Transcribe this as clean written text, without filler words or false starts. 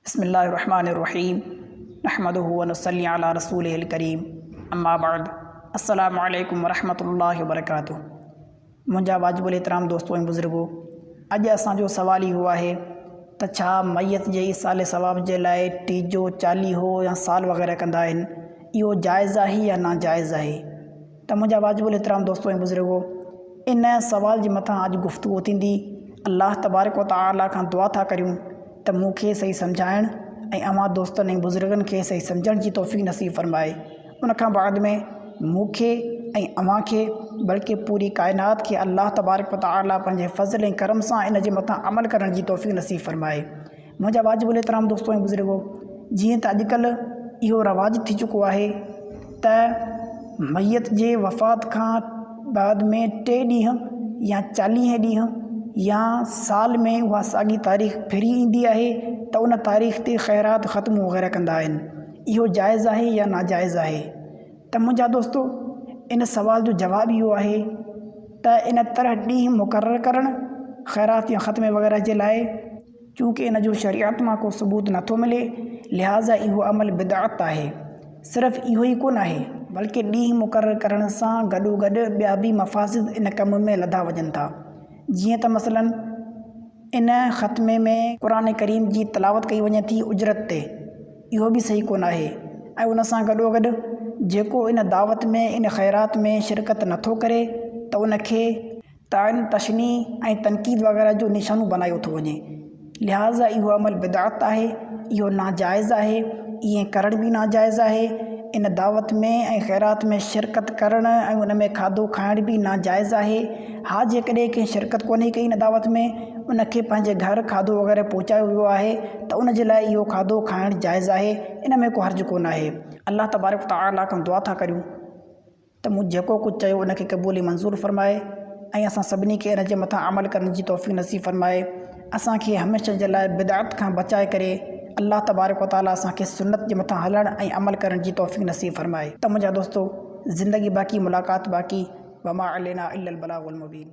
बिस्मिल्लाहिर्रहमानिर्रहीम नहमदुहु व नसल्ली अला रसूलिहिल करीम अम्मा बाद अस्सलामु अलैकुम वरहमतुल्लाहि वबरकातुहू। मुंहिंजा वाजिबुल एहतराम दोस्तों ऐं बुज़ुर्गो, अॼु असांजो सवाल इहो आहे त छा मैयत जे इसाले सवाब जे लाइ टीजो चालीहो या साल वग़ैरह कंदा आहिनि, इहो जाइज़ आहे या नाजाइज़ आहे? त मुंहिंजा वाजिबुल एहतराम दोस्तों ऐं बुज़ुर्गो, इन सवाल जे मथां अॼु गुफ़्तगू थींदी। अल्लाह तबारक व तआला खां दुआ था करियूं त मूंखे सही सम्झाइण ऐं अवां दोस्तनि ऐं बुज़ुर्गनि खे सही सम्झण जी तौफ़ीक़ नसीब फ़रमाए। उन खां बाद में मूंखे ऐं अवां खे बल्कि पूरी काइनात खे अल्लाह तबारक व तआला पंहिंजे फ़ज़ल ऐं करम सां इन जे मथां अमल करण जी तौफ़ीक़ नसीब फ़रमाए। मुंहिंजा वाजिबुल एहतराम दोस्तों ऐं बुज़ुर्गो, जीअं त अॼुकल्ह इहो रवाज थी चुको आहे त मैयत जे वफ़ात खां बाद में 3 ॾींहं या 40 ॾींहं या साल में उहा साॻी तारीख़ फिरी ईंदी आहे त उन तारीख़ ते ख़ैरात ख़त्म वग़ैरह कंदा आहिनि। इहो जाइज़ आहे या नाजाइज़ आहे? त मुंहिंजा दोस्तो, इन सवाल जो जवाबु इहो आहे त इन तरह ॾींहुं मुक़ररु करणु ख़ैरात या ख़त्म वग़ैरह जे लाइ, चूँकि इन जो शरीयत मां को सबूत नथो मिले, लिहाज़ा इहो अमल बिदअत आहे। सिर्फ़ु इहो ई कोन आहे, बल्कि ॾींहुं मुक़ररु करण सां गॾोगॾु ॿिया बि मफ़ासिद इन कम में लधा वञनि था। जीअं त मसलन इन ख़त्मे में क़ुरान करीम जी तिलावत कई वञे थी उजरत ते, इहो बि सही कोन आहे। ऐं उन सां गॾोगॾु जेको इन दावत में इन ख़ैरात में शिरकत नथो करे त उनखे ताइन तशनी ऐं तनक़ीद वग़ैरह जो निशानो बनायो थो वञे। लिहाज़ा इहो अमल बिदअत आहे, इहो नाजाइज़ आहे, ईअं करण बि नाजाइज़ आहे। इन दावत में ऐं ख़ैरात में शिरकत करणु ऐं उन में खाधो खाइण बि नाजाइज़ आहे। हा, जेकॾहिं कंहिं शिरकत कोन्हे कई इन दावत में, उनखे पंहिंजे घर खाधो वग़ैरह पहुचायो वियो आहे त उन जे लाइ इहो खाधो खाइणु जाइज़ आहे, इन में को हर्ज कोन आहे। अल्लाह तबारक व तआला खां दुआ था करियूं त मूं जेको कुझु चयो उनखे क़बूल मंज़ूर फ़रमाए ऐं असां सभिनी खे इन जे मथां अमल करण जी तौफ़ीक़ नसीब फ़रमाए। असांखे हमेशह जे लाइ बिदअत खां बचाए करे अल्लाह तबारक व तआला असांखे सुन्नत जे मथां हलण ऐं अमल करण जी तौफ़ीक़ नसीब फ़रमाए। त मुंहिंजा दोस्तो, ज़िंदगी बाक़ी, मुलाक़ात बाक़ी, वमा अलैना इल्लल बलागुल मुबीन।